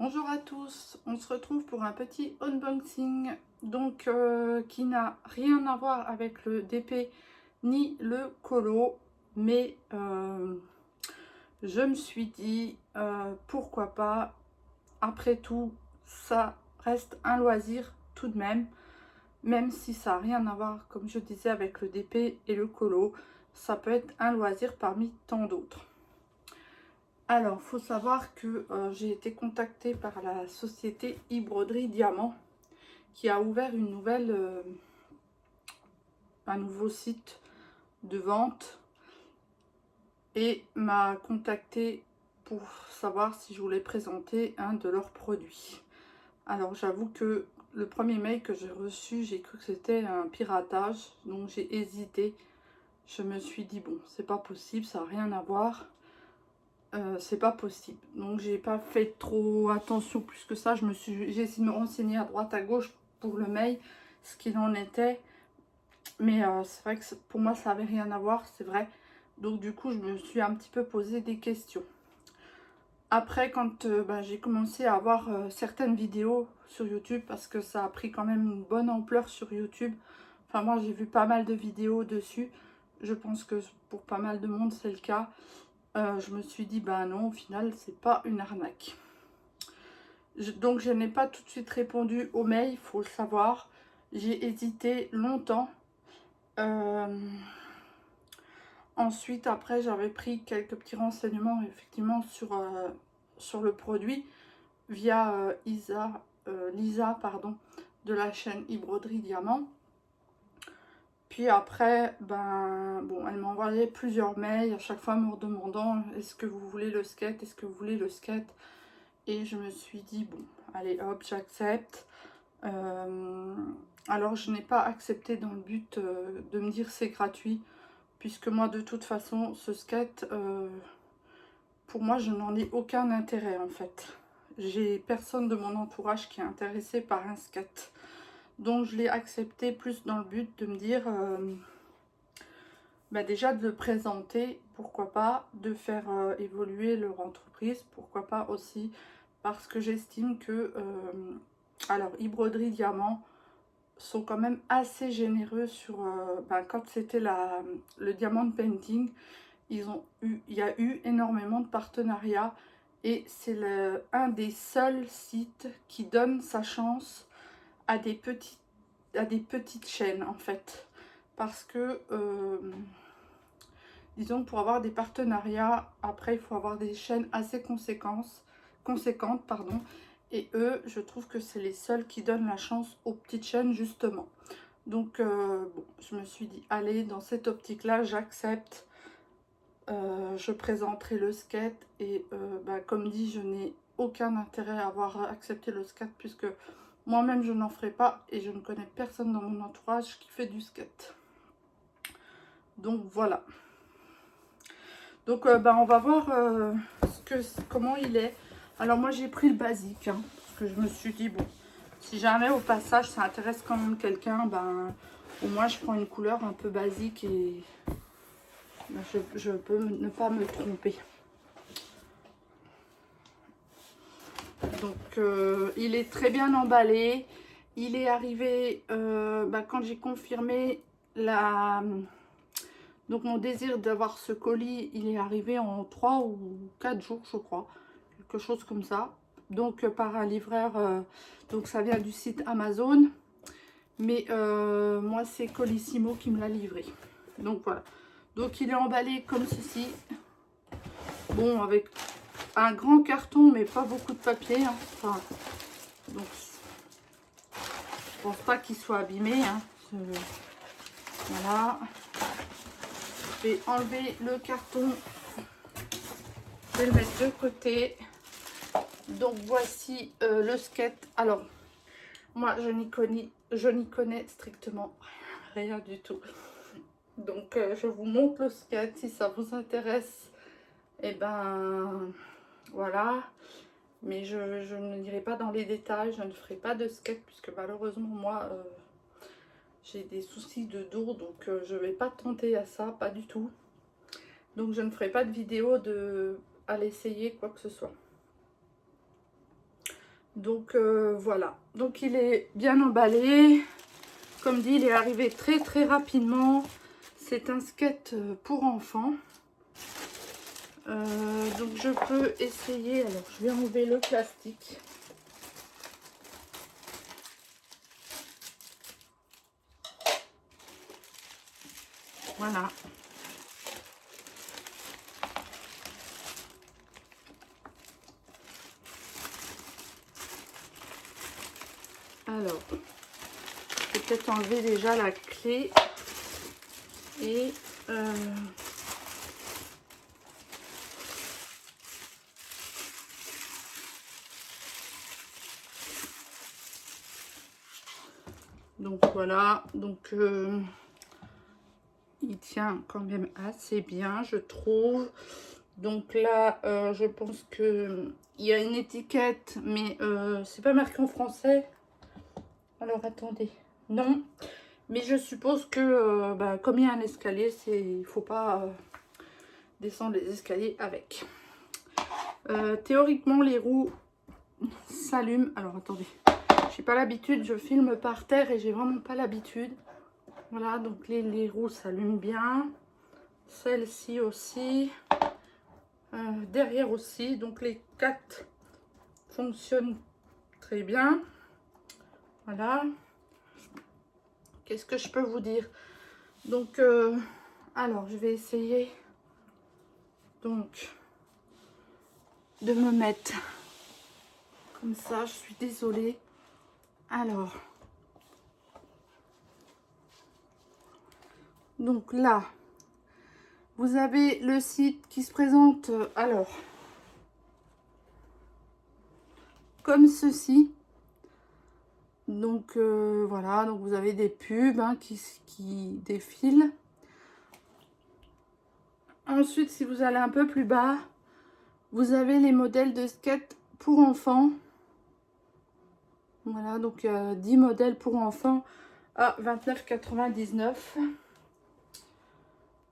Bonjour à tous, on se retrouve pour un petit unboxing donc qui n'a rien à voir avec le DP ni le colo, mais je me suis dit pourquoi pas, après tout ça reste un loisir tout de même si ça n'a rien à voir comme je disais avec le DP et le colo, ça peut être un loisir parmi tant d'autres. Alors, faut savoir que j'ai été contactée par la société e-broderie Diamant qui a ouvert un nouveau site de vente et m'a contactée pour savoir si je voulais présenter un de leurs produits. Alors, j'avoue que le premier mail que j'ai reçu, j'ai cru que c'était un piratage, donc j'ai hésité. Je me suis dit, bon, c'est pas possible, ça n'a rien à voir. C'est pas possible, donc j'ai pas fait trop attention plus que ça. J'ai essayé de me renseigner à droite à gauche pour le mail ce qu'il en était, mais c'est vrai que pour moi ça avait rien à voir, c'est vrai. Donc du coup je me suis un petit peu posé des questions. Après quand j'ai commencé à voir certaines vidéos sur YouTube, parce que ça a pris quand même une bonne ampleur sur YouTube. Enfin moi j'ai vu pas mal de vidéos dessus, je pense que pour pas mal de monde c'est le cas. Je me suis dit, bah non, au final, c'est pas une arnaque. Donc, je n'ai pas tout de suite répondu au mail, il faut le savoir. J'ai hésité longtemps. Euh, Ensuite, après, j'avais pris quelques petits renseignements, effectivement, sur le produit via Lisa, pardon, de la chaîne e-broderie Diamant. Puis après, bon, elle m'a envoyé plusieurs mails, à chaque fois me demandant est-ce que vous voulez le skate, est-ce que vous voulez le skate. Et je me suis dit, bon, allez hop, j'accepte. Alors, je n'ai pas accepté dans le but de me dire c'est gratuit, puisque moi, de toute façon, ce skate, pour moi, je n'en ai aucun intérêt en fait. J'ai personne de mon entourage qui est intéressé par un skate. Donc, je l'ai accepté plus dans le but de me dire, déjà de le présenter, pourquoi pas, de faire évoluer leur entreprise, pourquoi pas aussi, parce que j'estime que, alors, e-broderie Diamant sont quand même assez généreux sur, quand c'était le Diamond Painting, il y a eu énormément de partenariats et c'est un des seuls sites qui donne sa chance à des petites chaînes en fait. Parce que, disons, pour avoir des partenariats, après il faut avoir des chaînes assez conséquentes, pardon. Et eux, je trouve que c'est les seuls qui donnent la chance aux petites chaînes justement. Donc, bon, je me suis dit, allez, dans cette optique-là, j'accepte. Je présenterai le skate et comme dit, je n'ai aucun intérêt à avoir accepté le skate puisque moi-même je n'en ferai pas et je ne connais personne dans mon entourage qui fait du skate. Donc voilà. Donc on va voir comment il est. Alors moi j'ai pris le basique, hein, parce que je me suis dit, bon, si jamais au passage ça intéresse quand même quelqu'un, au moins je prends une couleur un peu basique et je peux ne pas me tromper. Donc il est très bien emballé. Il est arrivé quand j'ai confirmé donc mon désir d'avoir ce colis, il est arrivé en 3 ou 4 jours, je crois. Quelque chose comme ça. Donc par un livreur, donc ça vient du site Amazon. Mais moi, c'est Colissimo qui me l'a livré. Donc voilà. Donc il est emballé comme ceci. Bon, avec un grand carton, mais pas beaucoup de papier. Hein. Enfin, donc, je pense pas qu'il soit abîmé. Hein. Voilà. Je vais enlever le carton. Je vais le mettre de côté. Donc voici le skate. Alors, moi, je n'y connais strictement rien du tout. Donc, je vous montre le skate. Si ça vous intéresse, et voilà. Mais je ne dirai pas dans les détails. Je ne ferai pas de skate puisque malheureusement, moi, j'ai des soucis de dos. Donc, je ne vais pas tenter à ça, pas du tout. Donc, je ne ferai pas de vidéo à l'essayer, quoi que ce soit. Donc voilà, donc il est bien emballé. Comme dit, il est arrivé très rapidement. C'est un skate pour enfants. Donc je peux essayer. Alors je vais enlever le plastique. Voilà. Alors, je vais peut-être enlever déjà la clé. Et donc voilà, donc il tient quand même assez bien, je trouve. Donc là, je pense que il y a une étiquette, mais c'est pas marqué en français. Alors attendez, non. Mais je suppose que comme il y a un escalier, il faut pas descendre les escaliers avec. Théoriquement, les roues s'allument. Alors attendez, j'ai pas l'habitude, je filme par terre et j'ai vraiment pas l'habitude. Voilà, donc les roues s'allument bien. Celle-ci aussi. Derrière aussi. Donc les 4 fonctionnent très bien. Voilà. Qu'est-ce que je peux vous dire? Donc, alors je vais essayer donc de me mettre comme ça. Je suis désolée. Alors, donc là, vous avez le site qui se présente, alors, comme ceci. Donc, voilà, donc vous avez des pubs hein, qui défilent. Ensuite, si vous allez un peu plus bas, vous avez les modèles de skate pour enfants. Voilà, donc 10 modèles pour enfants à 29,99 €.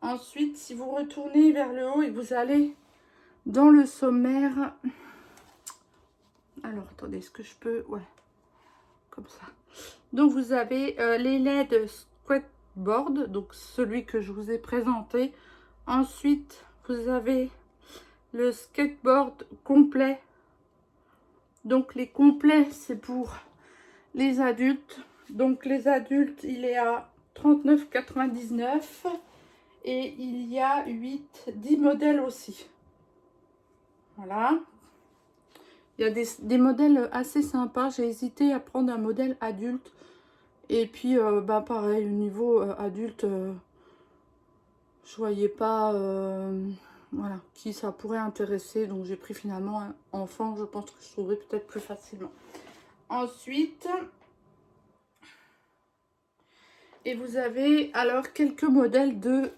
Ensuite, si vous retournez vers le haut et que vous allez dans le sommaire, alors attendez, est-ce que je peux, ouais, comme ça. Donc vous avez les LED skateboard, donc celui que je vous ai présenté. Ensuite, vous avez le skateboard complet. Donc les complets, c'est pour les adultes. Donc les adultes, il est à 39,99 € et il y a 10 modèles aussi. Voilà. Il y a des modèles assez sympas. J'ai hésité à prendre un modèle adulte. Et puis, pareil, au niveau adulte, je voyais pas voilà, qui ça pourrait intéresser. Donc, j'ai pris finalement un enfant. Je pense que je trouverai peut-être plus facilement. Ensuite, et vous avez alors quelques modèles de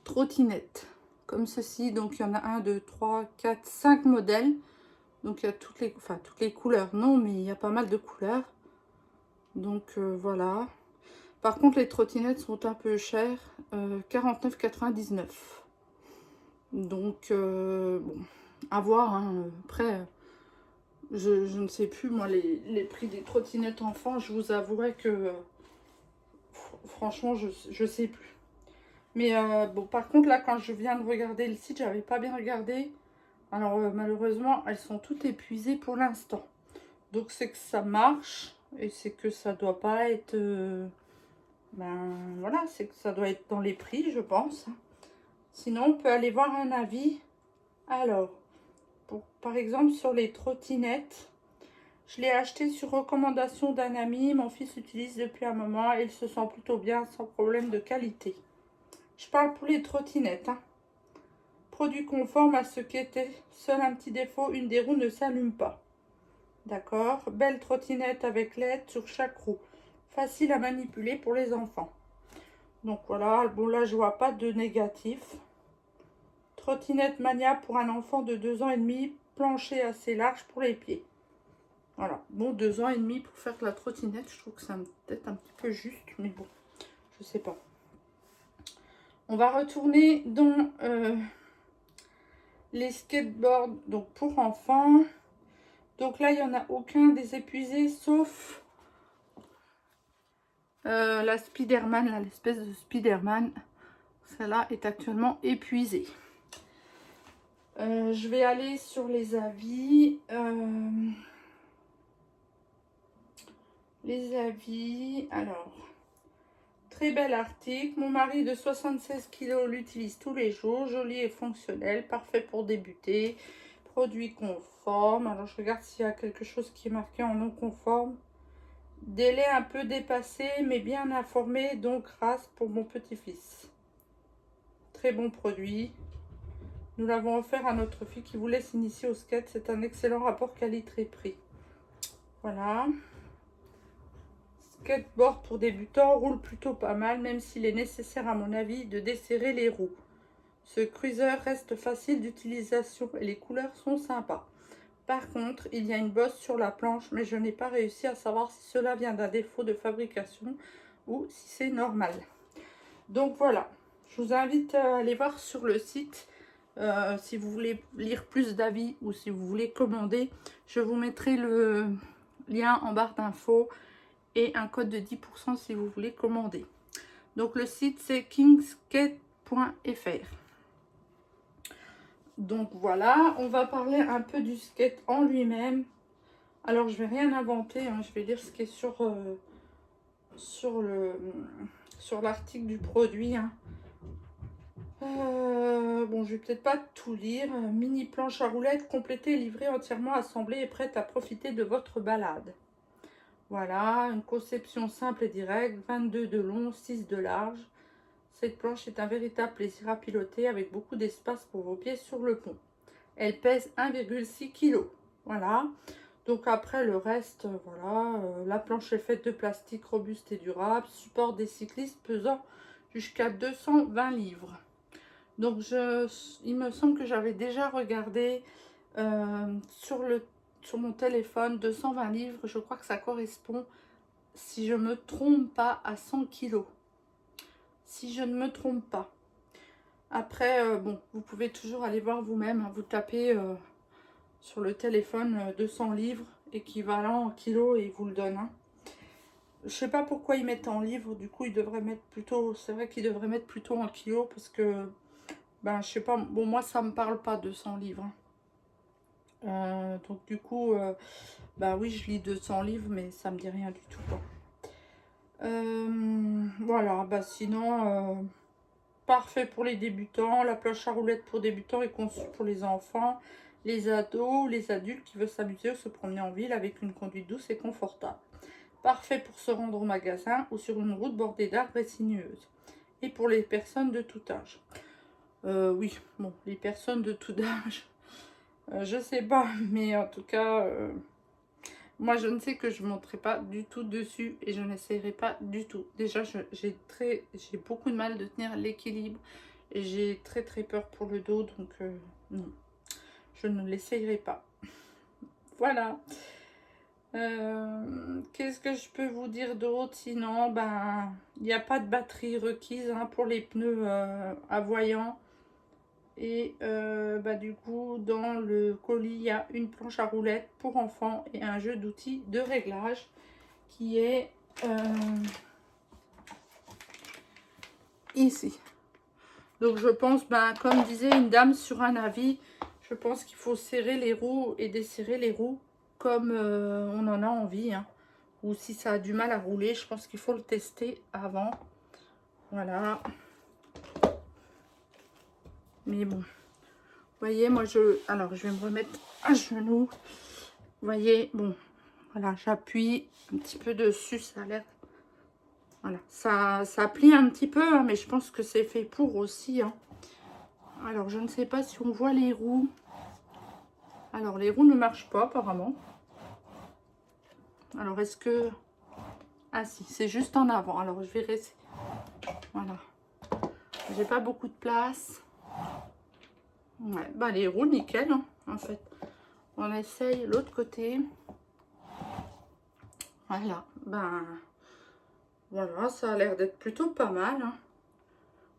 trottinettes. Comme ceci. Donc, il y en a 1, 2, 3, 4, 5 modèles. Donc, il y a toutes les couleurs. Non, mais il y a pas mal de couleurs. Donc, voilà. Par contre, les trottinettes sont un peu chères, 49,99 €. Donc, bon, à voir. Hein. Après, je ne sais plus, moi, les prix des trottinettes enfants, je vous avouerai que, franchement, je sais plus. Mais bon, par contre, là, quand je viens de regarder le site, j'avais pas bien regardé. Alors, malheureusement, elles sont toutes épuisées pour l'instant. Donc, c'est que ça marche et c'est que ça doit pas être... ben voilà, c'est que ça doit être dans les prix, je pense. Sinon, on peut aller voir un avis. Alors, par exemple, sur les trottinettes, je l'ai acheté sur recommandation d'un ami. Mon fils utilise depuis un moment et il se sent plutôt bien, sans problème de qualité. Je parle pour les trottinettes. Hein. Produit conforme à ce qu'était. Seul un petit défaut, une des roues ne s'allume pas. D'accord. Belle trottinette avec LED sur chaque roue. Facile à manipuler pour les enfants. Donc voilà, bon là je vois pas de négatif. Trottinette Mania pour un enfant de 2 ans et demi, plancher assez large pour les pieds. Voilà, bon 2 ans et demi pour faire de la trottinette, je trouve que c'est peut-être un petit peu juste, mais bon, je sais pas. On va retourner dans les skateboards donc pour enfants. Donc là, il n'y en a aucun des épuisés, sauf la Spiderman, là, l'espèce de Spiderman. Celle-là est actuellement épuisée. Je vais aller sur les avis. Les avis, alors, très bel article. Mon mari de 76 kg l'utilise tous les jours. Joli et fonctionnel, parfait pour débuter. Produit conforme. Alors, je regarde s'il y a quelque chose qui est marqué en non conforme. Délai un peu dépassé, mais bien informé, donc grâce pour mon petit-fils. Très bon produit. Nous l'avons offert à notre fille qui voulait s'initier au skate. C'est un excellent rapport qualité-prix. Voilà. Skateboard pour débutants, roule plutôt pas mal, même s'il est nécessaire à mon avis de desserrer les roues. Ce cruiser reste facile d'utilisation et les couleurs sont sympas. Par contre, il y a une bosse sur la planche, mais je n'ai pas réussi à savoir si cela vient d'un défaut de fabrication ou si c'est normal. Donc voilà, je vous invite à aller voir sur le site si vous voulez lire plus d'avis ou si vous voulez commander. Je vous mettrai le lien en barre d'infos et un code de 10% si vous voulez commander. Donc le site c'est kingskate.fr. Donc voilà, on va parler un peu du skate en lui-même. Alors je vais rien inventer, hein, je vais lire ce qui est sur l'article du produit. Hein. Bon, je vais peut-être pas tout lire. Mini planche à roulettes complétée, livrée, entièrement assemblée et prête à profiter de votre balade. Voilà, une conception simple et directe, 22 de long, 6 de large. Cette planche est un véritable plaisir à piloter avec beaucoup d'espace pour vos pieds sur le pont. Elle pèse 1,6 kg. Voilà. Donc après le reste, voilà. La planche est faite de plastique robuste et durable. Support des cyclistes pesant jusqu'à 220 livres. Donc il me semble que j'avais déjà regardé sur mon téléphone 220 livres. Je crois que ça correspond, si je ne me trompe pas, à 100 kg. Si je ne me trompe pas. Après, bon, vous pouvez toujours aller voir vous-même. Hein, vous tapez sur le téléphone 200 livres, équivalent en kilos, et ils vous le donnent. Hein. Je sais pas pourquoi ils mettent en livres. Du coup, ils devraient mettre plutôt... C'est vrai qu'ils devraient mettre plutôt en kilos parce que... Ben, je sais pas. Bon, moi, ça me parle pas 200 livres. Hein. Donc, du coup... bah oui, je lis 200 livres, mais ça me dit rien du tout. Quoi. Voilà, bah sinon, parfait pour les débutants. La planche à roulettes pour débutants est conçue pour les enfants, les ados, les adultes qui veulent s'amuser ou se promener en ville avec une conduite douce et confortable. Parfait pour se rendre au magasin ou sur une route bordée d'arbres et sinueuse. Et pour les personnes de tout âge. Oui, bon, les personnes de tout âge, je sais pas, mais en tout cas... moi, je ne sais que je ne monterai pas du tout dessus et je n'essayerai pas du tout. Déjà, j'ai beaucoup de mal de tenir l'équilibre et j'ai très peur pour le dos, donc non, je ne l'essayerai pas. Voilà. Qu'est-ce que je peux vous dire d'autre? Sinon, ben, il n'y a pas de batterie requise hein, pour les pneus à voyant. Et bah, du coup, dans le colis, il y a une planche à roulettes pour enfants et un jeu d'outils de réglage qui est ici. Donc je pense, ben, comme disait une dame sur un avis, je pense qu'il faut serrer les roues et desserrer les roues comme on en a envie. Hein. Ou si ça a du mal à rouler, je pense qu'il faut le tester avant. Voilà. Mais bon. Vous voyez, moi, alors, je vais me remettre à genoux. Vous voyez, bon, voilà, j'appuie un petit peu dessus, ça a l'air... Voilà, ça plie un petit peu, hein, mais je pense que c'est fait pour aussi. Hein. Alors, je ne sais pas si on voit les roues. Alors, les roues ne marchent pas, apparemment. Alors, est-ce que... Ah si, c'est juste en avant. Alors, je vais rester... Voilà. J'ai pas beaucoup de place. Ouais, bah les roues, nickel, hein, en fait. On essaye l'autre côté. Voilà, ben... Voilà, ça a l'air d'être plutôt pas mal. Hein.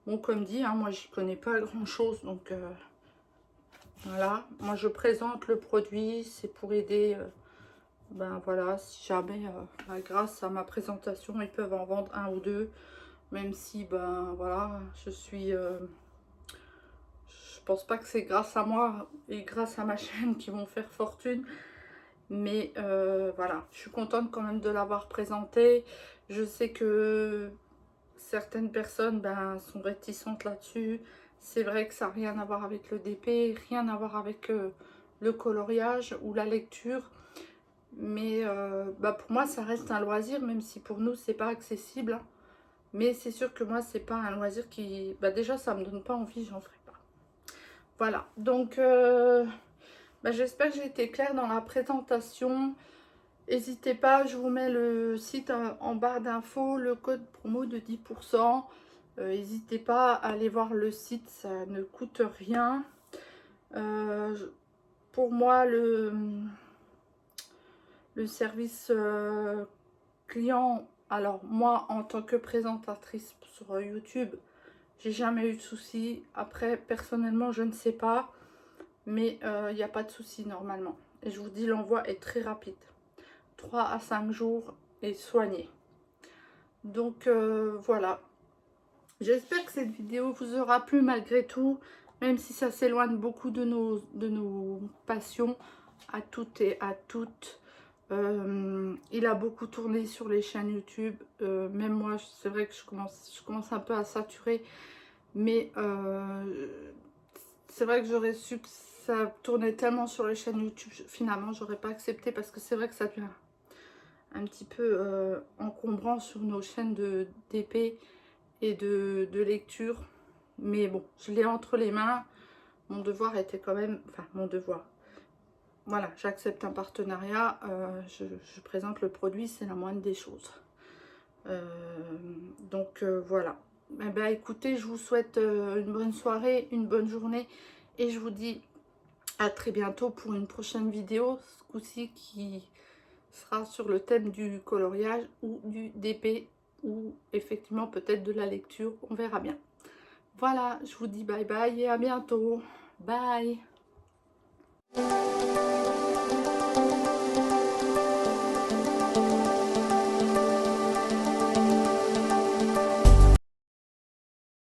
Bon, comme dit, hein, moi, j'y connais pas grand-chose, donc... Voilà, moi je présente le produit, c'est pour aider, ben voilà, si jamais, grâce à ma présentation, ils peuvent en vendre un ou deux, même si, ben voilà, je pense pas que c'est grâce à moi et grâce à ma chaîne qui vont faire fortune, mais voilà, je suis contente quand même de l'avoir présenté. Je sais que certaines personnes sont réticentes là-dessus. C'est vrai que ça n'a rien à voir avec le DP, rien à voir avec le coloriage ou la lecture. Mais pour moi, ça reste un loisir, même si pour nous, c'est pas accessible, hein. Mais c'est sûr que moi, c'est pas un loisir qui... déjà, ça me donne pas envie, j'en ferai pas. Voilà, donc j'espère que j'ai été claire dans la présentation. N'hésitez pas, je vous mets le site en barre d'infos, le code promo de 10%. N'hésitez pas à aller voir le site, ça ne coûte rien. Pour moi, le service client, alors moi en tant que présentatrice sur YouTube, j'ai jamais eu de soucis. Après, personnellement, je ne sais pas, mais il n'y a pas de souci normalement. Et je vous dis, l'envoi est très rapide. 3 à 5 jours et soigné. Donc voilà. J'espère que cette vidéo vous aura plu malgré tout, même si ça s'éloigne beaucoup de nos passions à toutes et à toutes. Il a beaucoup tourné sur les chaînes YouTube. Même moi, c'est vrai que je commence un peu à saturer. Mais c'est vrai que j'aurais su que ça tournait tellement sur les chaînes YouTube. Finalement, j'aurais pas accepté parce que c'est vrai que ça devient un petit peu encombrant sur nos chaînes d'épée et de lecture. Mais bon, je l'ai entre les mains. Mon devoir était quand même... Enfin, mon devoir. Voilà, j'accepte un partenariat. Je présente le produit, c'est la moindre des choses. Donc voilà. Eh ben, écoutez, je vous souhaite une bonne soirée, une bonne journée. Et je vous dis à très bientôt pour une prochaine vidéo. Ce coup-ci qui sera sur le thème du coloriage ou du DP ou effectivement peut-être de la lecture, on verra bien. Voilà, je vous dis bye bye et à bientôt. Bye.